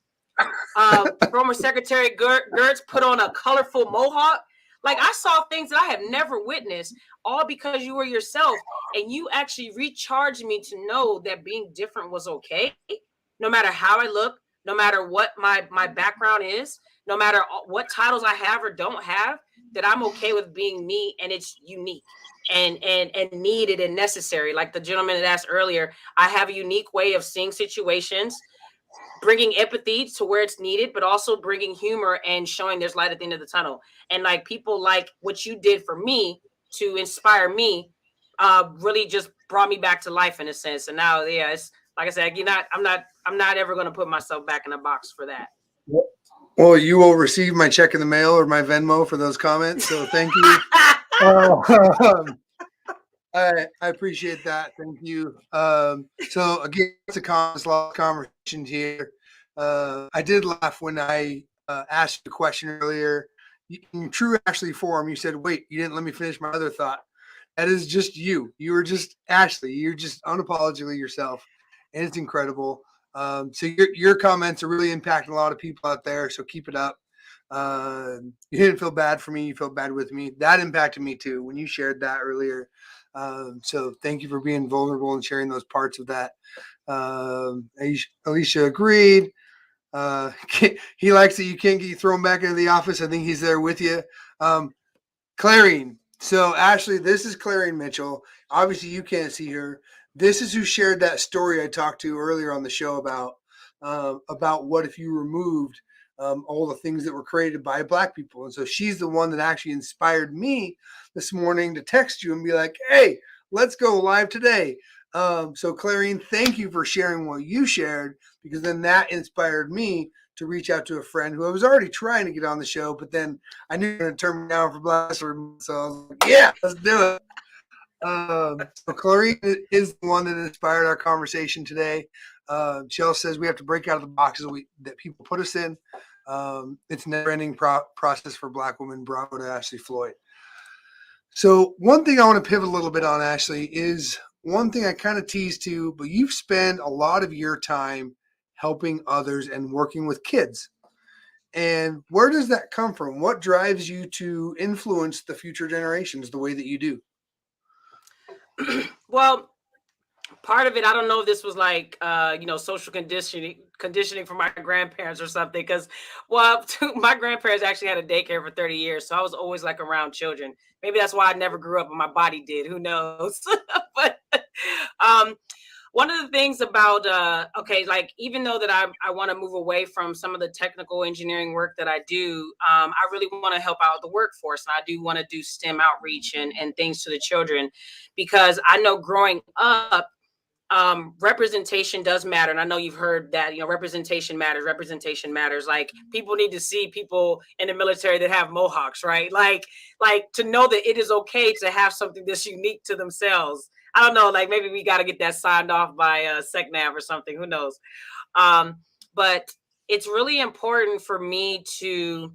Former Secretary Gertz put on a colorful Mohawk. Like I saw things that I have never witnessed, all because you were yourself. And you actually recharged me to know that being different was okay. No matter how I look, no matter what my background is, no matter what titles I have or don't have, that I'm okay with being me and it's unique and needed and necessary. Like the gentleman that asked earlier, I have a unique way of seeing situations, bringing empathy to where it's needed, but also bringing humor and showing there's light at the end of the tunnel. And like people like what you did for me to inspire me, really just brought me back to life in a sense. And now, yeah, it's like I said, I'm not ever going to put myself back in a box for that. Well, you will receive my check in the mail or my Venmo for those comments. So thank you. Um, I appreciate that. Thank you. So again, it's a lot of conversations here. I did laugh when I asked you a question earlier. In true Ashlee form, you said, "Wait, you didn't let me finish my other thought." That is just you. You were just Ashlee. You're just unapologetically yourself, and it's incredible. So your comments are really impacting a lot of people out there. So keep it up. You didn't feel bad for me. You felt bad with me. That impacted me too when you shared that earlier. So thank you for being vulnerable and sharing those parts of that. Alicia agreed. He likes that you can't get thrown back into the office. I think he's there with you. Clarine. So Ashlee, this is Clarine Mitchell. Obviously, you can't see her. This is who shared that story I talked to earlier on the show about what if you removed all the things that were created by Black people. And so she's the one that actually inspired me this morning to text you and be like, "Hey, let's go live today." So Clarine, thank you for sharing what you shared, because then that inspired me to reach out to a friend who I was already trying to get on the show, but then I knew you were going to turn me down for Blasphemy, so I was like, "Yeah, let's do it." So Clarine is the one that inspired our conversation today. She also says we have to break out of the boxes that people put us in. It's a never-ending process for Black women. Bravo to Ashlee Floyd. So one thing I want to pivot a little bit on, Ashlee, is one thing I kind of teased to, but you've spent a lot of your time helping others and working with kids. And where does that come from? What drives you to influence the future generations the way that you do? Well, part of it, I don't know if this was like social conditioning from my grandparents or something, because well, my grandparents actually had a daycare for 30 years, so I was always like around children. Maybe that's why I never grew up and my body did, who knows. But um one of the things about okay, like even though that I want to move away from some of the technical engineering work that I do, I really want to help out the workforce, and I do want to do STEM outreach and things to the children, because I know growing up, representation does matter. And I know you've heard that, representation matters, representation matters. Like people need to see people in the military that have Mohawks, right? Like to know that it is okay to have something that's unique to themselves. I don't know, like maybe we got to get that signed off by SecNav or something, who knows. Um, but it's really important for me to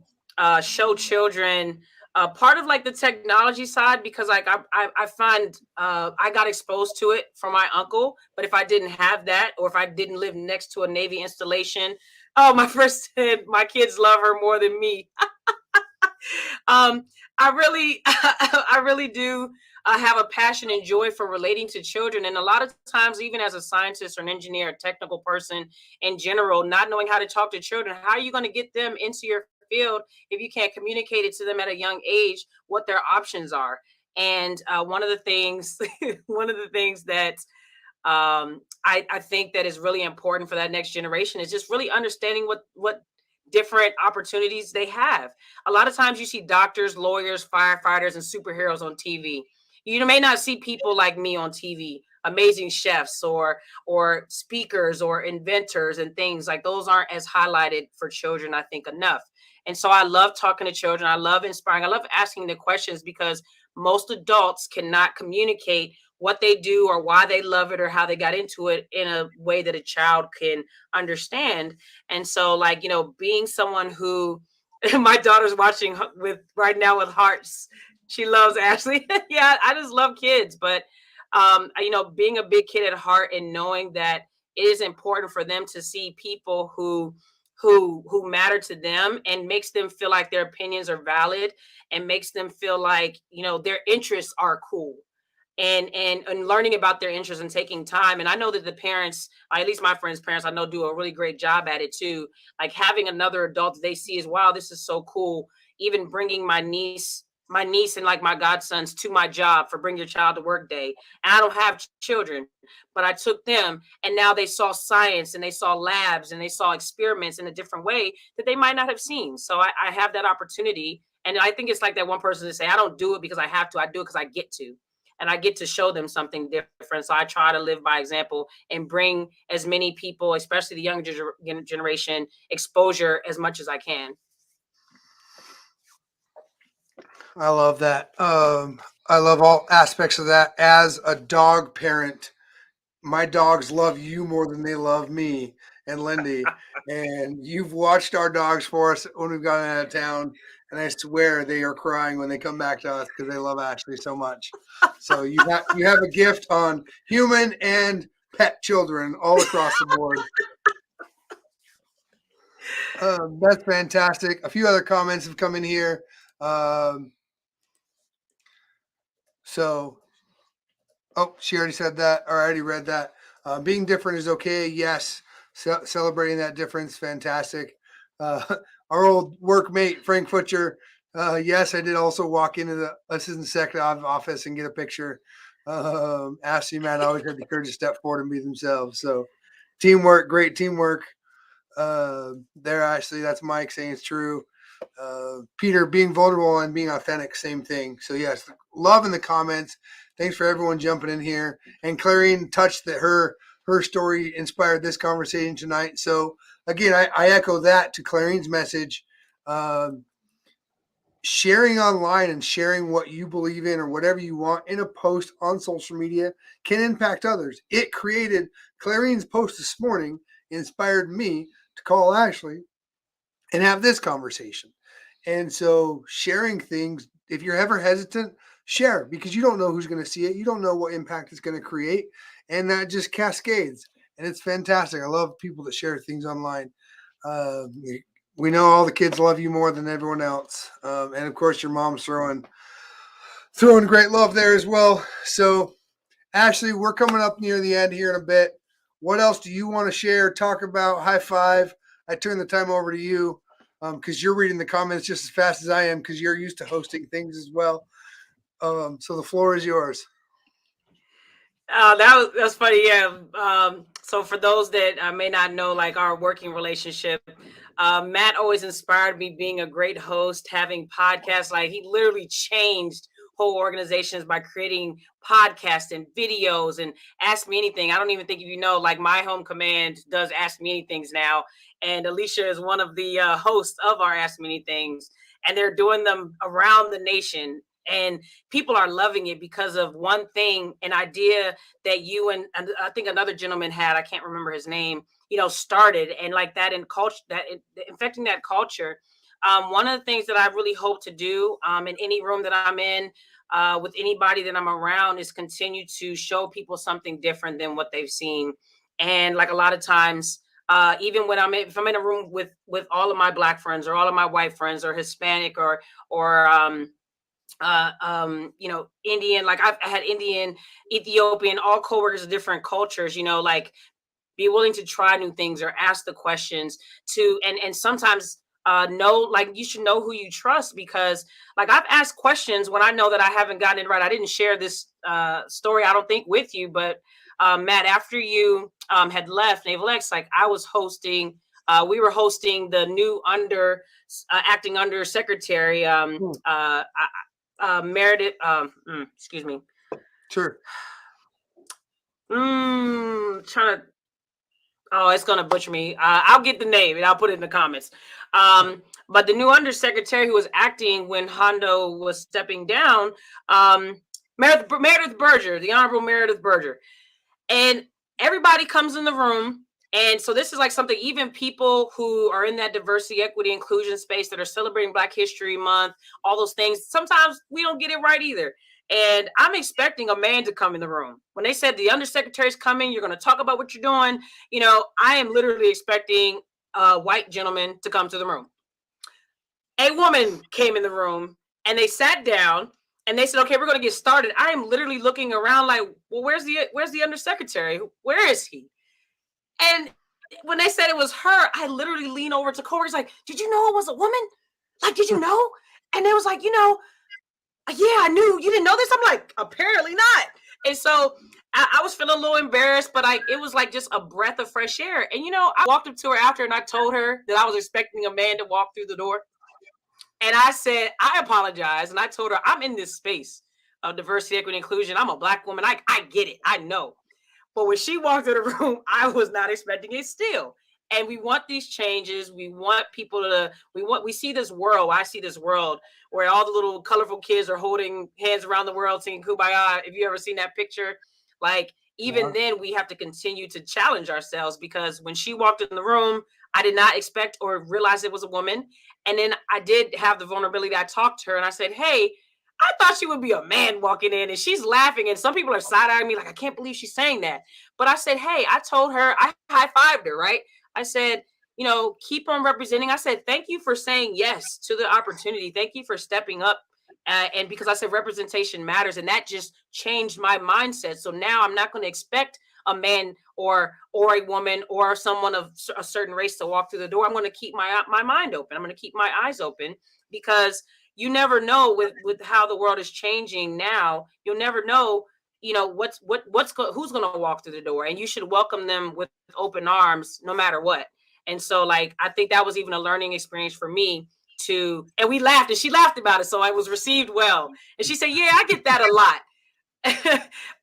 show children part of like the technology side, because like I find I got exposed to it from my uncle, but if I didn't have that, or if I didn't live next to a Navy installation, oh, my first said my kids love her more than me. um, I really, I really do have a passion and joy for relating to children. And a lot of times, even as a scientist or an engineer, a technical person in general, not knowing how to talk to children, how are you going to get them into your field if you can't communicate it to them at a young age what their options are? And one of the things, one of the things that I think that is really important for that next generation is just really understanding what different opportunities they have. A lot of times you see doctors, lawyers, firefighters, and superheroes on TV. You may not see people like me on TV, amazing chefs or speakers or inventors and things like those aren't as highlighted for children, I think, enough. And so I love talking to children. I love inspiring. I love asking the questions, because most adults cannot communicate what they do or why they love it or how they got into it in a way that a child can understand. And so, like, being someone who my daughter's watching with right now with hearts. She loves Ashlee. Yeah, I just love kids. But being a big kid at heart and knowing that it is important for them to see people who matter to them, and makes them feel like their opinions are valid, and makes them feel like their interests are cool, and learning about their interests and taking time. And I know that the parents, at least my friends' parents, I know do a really great job at it too. Like having another adult that they see as, wow, this is so cool. Even bringing my niece and like my godsons to my job for Bring Your Child to Work Day. And I don't have children, but I took them, and now they saw science and they saw labs and they saw experiments in a different way that they might not have seen. So I have that opportunity. And I think it's like that one person to say, I don't do it because I have to, I do it because I get to. And I get to show them something different. So I try to live by example and bring as many people, especially the younger generation, exposure as much as I can. I love that. I love all aspects of that. As a dog parent, my dogs love you more than they love me and Lindy. And you've watched our dogs for us when we've gone out of town. And I swear they are crying when they come back to us because they love Ashlee so much. So you have a gift on human and pet children all across the board. That's fantastic. A few other comments have come in here. Um, so Oh, she already said that, or I already read that. Being different is okay. Yes. Celebrating that difference, fantastic. Uh, our old workmate, Frank Futcher. Yes, I did also walk into the assistant secretary office and get a picture. Ashley, man, always had the courage to step forward and be themselves. So, teamwork, great teamwork. There, Ashley, that's Mike saying it's true. Peter, being vulnerable and being authentic, same thing. So, yes, love in the comments. Thanks for everyone jumping in here. And Clarine touched that her story inspired this conversation tonight. So again, I echo that to Clarine's message. Sharing online and sharing what you believe in or whatever you want in a post on social media can impact others. It created Clarine's post this morning, inspired me to call Ashlee and have this conversation. And so sharing things, if you're ever hesitant, share because you don't know who's going to see it. You don't know what impact it's going to create. And that just cascades. And it's fantastic. I love people that share things online. Uh, we know all the kids love you more than everyone else. And of course, your mom's throwing great love there as well. So, Ashlee, we're coming up near the end here in a bit. What else do you want to share, talk about, high five? I turn the time over to you because you're reading the comments just as fast as I am because you're used to hosting things as well. So the floor is yours. That's funny. Yeah. So for those that may not know, like our working relationship, Matt always inspired me being a great host, having podcasts. Like he literally changed whole organizations by creating podcasts and videos and Ask Me Anything. I don't even think if you know, like my home command does Ask Me Anythings now. And Alicia is one of the hosts of our Ask Me Anythings. And they're doing them around the nation. And people are loving it because of one thing, an idea that you and I think another gentleman had, I can't remember his name, started, and like that in culture, that infecting that culture. One of the things that I really hope to do in any room that I'm in, with anybody that I'm around, is continue to show people something different than what they've seen. And like a lot of times, even when if I'm in a room with all of my Black friends or all of my white friends or Hispanic or Indian, like I had Indian, Ethiopian, all coworkers of different cultures, like be willing to try new things or ask the questions to, and sometimes know, like you should know who you trust, because like I've asked questions when I know that I haven't gotten it right. I didn't share this story, I don't think, with you, but Matt, after you had left Naval X, like I was hosting, we were hosting the new acting under secretary, Meredith, excuse me. Sure. Trying to, oh, it's going to butcher me. I'll get the name and I'll put it in the comments. But the new undersecretary who was acting when Hondo was stepping down, Meredith Berger, the Honorable Meredith Berger. And everybody comes in the room. And so this is like something, even people who are in that diversity, equity, inclusion space that are celebrating Black History Month, all those things, sometimes we don't get it right either. And I'm expecting a man to come in the room. When they said the undersecretary is coming, you're going to talk about what you're doing. I am literally expecting a white gentleman to come to the room. A woman came in the room and they sat down and they said, okay, we're going to get started. I am literally looking around like, well, where's the undersecretary? Where is he? And when they said it was her, I literally leaned over to coworkers like, did you know it was a woman? Like, did you know? And they was like, yeah, I knew. You didn't know this? I'm like, apparently not. And so I was feeling a little embarrassed, but it was like just a breath of fresh air. And, I walked up to her after and I told her that I was expecting a man to walk through the door. And I said, I apologize. And I told her, I'm in this space of diversity, equity, inclusion. I'm a Black woman. I get it. I know. But when she walked in the room, I was not expecting it still. And we want these changes. We want people to, we see this world. I see this world where all the little colorful kids are holding hands around the world singing Kumbaya. If you ever seen that picture, like even then we have to continue to challenge ourselves, because when she walked in the room, I did not expect or realize it was a woman. And then I did have the vulnerability. I talked to her and I said, hey, I thought she would be a man walking in, and she's laughing. And some people are side-eyeing me like, I can't believe she's saying that. But I said, hey, I told her, I high-fived her, right? I said, keep on representing. I said, thank you for saying yes to the opportunity. Thank you for stepping up. And because I said representation matters, and that just changed my mindset. So now I'm not going to expect a man or a woman or someone of a certain race to walk through the door. I'm going to keep my mind open. I'm going to keep my eyes open, because you never know with how the world is changing now. You'll never know, who's going to walk through the door, and you should welcome them with open arms no matter what. And so, like, I think that was even a learning experience for me and we laughed, and she laughed about it. So I was received well. And she said, yeah, I get that a lot.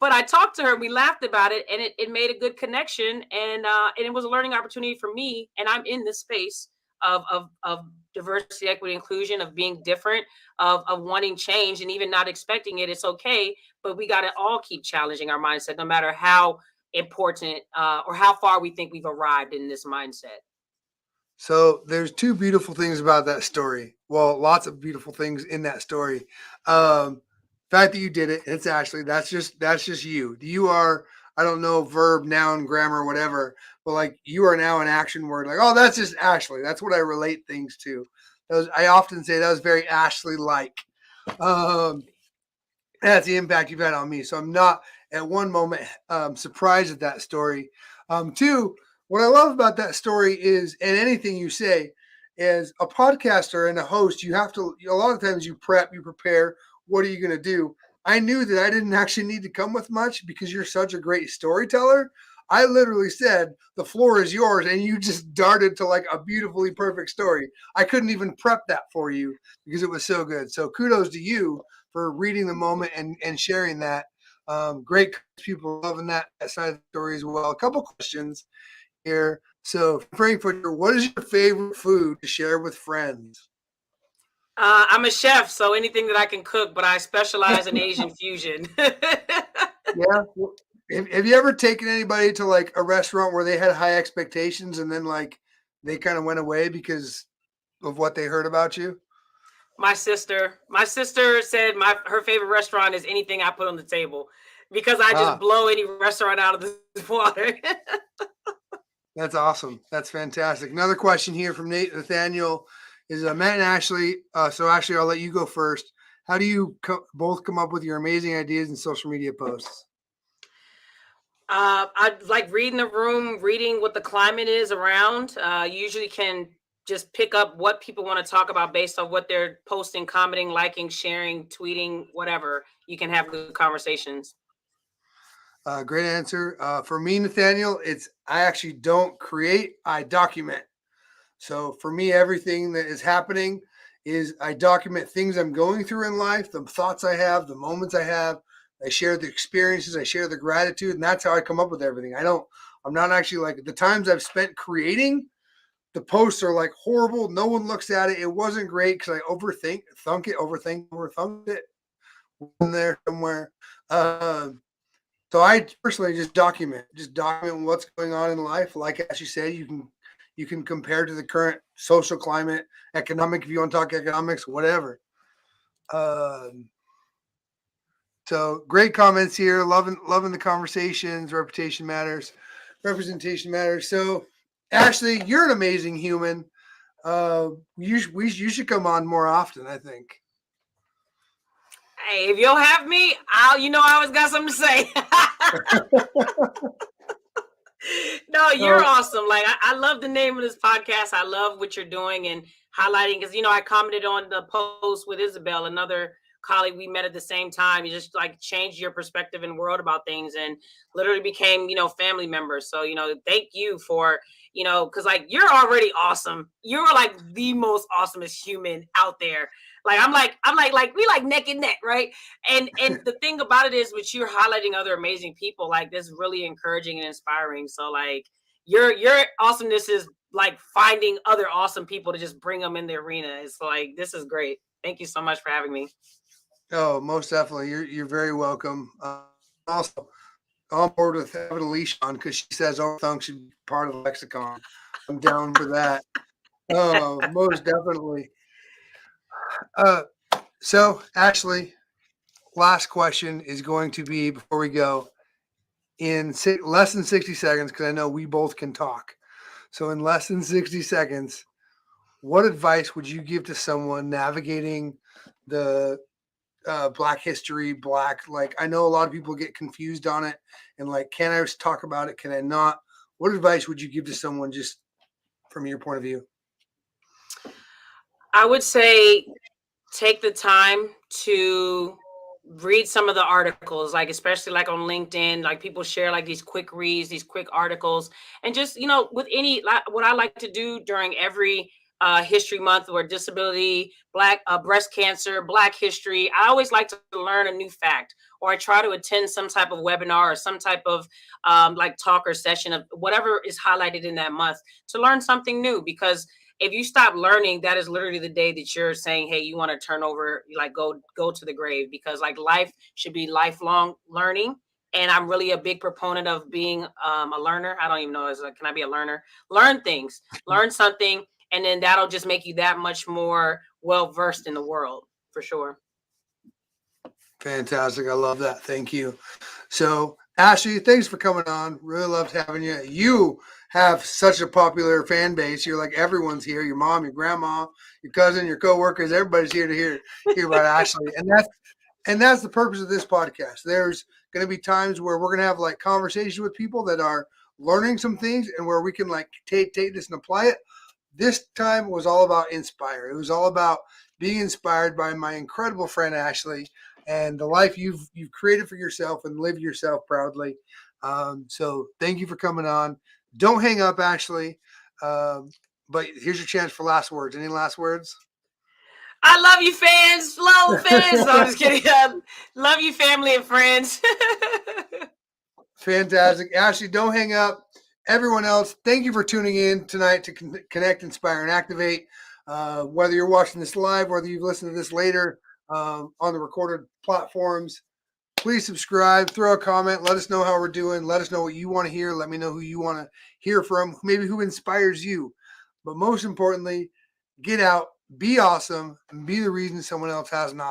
But I talked to her, we laughed about it, and it made a good connection. And it was a learning opportunity for me. And I'm in this space of diversity, equity, inclusion, of being different, of wanting change, and even not expecting it. It's okay. But we got to all keep challenging our mindset, no matter how important or how far we think we've arrived in this mindset. So there's two beautiful things about that story. Well, lots of beautiful things in that story. Fact that you did it, it's Ashlee. That's just you. You are, I don't know, verb, noun, grammar, whatever, but like you are now an action word. Like, oh, that's just Ashlee. That's what I relate things to. I often say that was very Ashlee-like. That's the impact you've had on me. So I'm not at one moment surprised at that story. Two, what I love about that story is, and anything you say, is a podcaster and a host, you have to, a lot of times you prepare, what are you going to do? I knew that I didn't actually need to come with much because you're such a great storyteller. I literally said, the floor is yours, and you just darted to like a beautifully perfect story. I couldn't even prep that for you because it was so good. So kudos to you for reading the moment and sharing that. Great people loving that side of the story as well. A couple questions here. So, Frankfurter, what is your favorite food to share with friends? I'm a chef, so anything that I can cook, but I specialize in Asian fusion. Yeah. Have you ever taken anybody to like a restaurant where they had high expectations and then like they kind of went away because of what they heard about you? My sister said her favorite restaurant is anything I put on the table, because I just blow any restaurant out of the water. That's awesome. That's fantastic. Another question here from Nathaniel is Matt and Ashlee. So Ashlee, I'll let you go first. How do you both come up with your amazing ideas and social media posts? I like reading the room, reading what the climate is around. You usually can just pick up what people want to talk about based on what they're posting, commenting, liking, sharing, tweeting, whatever. You can have good conversations. Great answer. For me, Nathaniel, I actually don't create, I document. So for me, everything that is happening is I document things I'm going through in life, the thoughts I have, the moments I have. I share the experiences, I share the gratitude, and that's how I come up with everything. I'm not actually like the times I've spent creating, the posts are like horrible. No one looks at it. It wasn't great because I overthink it in there somewhere. So I personally just document what's going on in life. Like as you say, you can compare to the current social climate, economic, if you want to talk economics, whatever. So great comments here. Loving the conversations. Reputation matters. Representation matters. So Ashlee, you're an amazing human. You should come on more often, I think. Hey, if you'll have me, I always got something to say. No, you're awesome. Like I love the name of this podcast. I love what you're doing and highlighting, because I commented on the post with Isabel, another colleague we met at the same time. You just like changed your perspective in the world about things and literally became, family members. So, thank you for, because like you're already awesome. You're like the most awesomest human out there. Like I'm like we like neck and neck, right? And the thing about it is, which you're highlighting other amazing people, like this really encouraging and inspiring. So like, your awesomeness is like finding other awesome people to just bring them in the arena. It's like, this is great. Thank you so much for having me. Oh, most definitely. You're very welcome. Also, on board with having Alicia on because she says overthunk should be part of the lexicon. I'm down for that. Oh, most definitely. Uh, so, Ashlee, last question is going to be before we go in less than 60 seconds because I know we both can talk. So, in less than 60 seconds, what advice would you give to someone navigating the Black history, like I know a lot of people get confused on it and like, can I talk about it? Can I not? What advice would you give to someone just from your point of view? I would say take the time to read some of the articles, like especially like on LinkedIn, like people share like these quick reads, these quick articles, and just with any what I like to do during every history month or disability, black breast cancer, black history, I always like to learn a new fact, or I try to attend some type of webinar or some type of like talk or session of whatever is highlighted in that month to learn something new. Because if you stop learning, that is literally the day that you're saying, hey, you want to turn over, like go to the grave. Because like life should be lifelong learning. And I'm really a big proponent of being a learner. I don't even know, can I be a learner? Learn things, learn something, and then that'll just make you that much more well versed in the world, for sure. Fantastic. I love that. Thank you. So, Ashlee, thanks for coming on. Really loved having you. You have such a popular fan base. You're like everyone's here. Your mom, your grandma, your cousin, your coworkers. Everybody's here to hear about Ashlee, and that's the purpose of this podcast. There's going to be times where we're going to have like conversations with people that are learning some things, and where we can like take this and apply it. This time was all about inspire. It was all about being inspired by my incredible friend Ashlee and the life you've created for yourself and live yourself proudly. So thank you for coming on. Don't hang up, Ashlee. But here's your chance for last words. Any last words? I love you, fans. Love fans. No, I'm just kidding. Love you, family and friends. Fantastic. Ashlee, don't hang up. Everyone else, thank you for tuning in tonight to connect, inspire, and activate. Whether you're watching this live, whether you've listened to this later on the recorded platforms, please subscribe, throw a comment, let us know how we're doing, let us know what you want to hear, let me know who you want to hear from, maybe who inspires you. But most importantly, get out, be awesome, and be the reason someone else has an awesome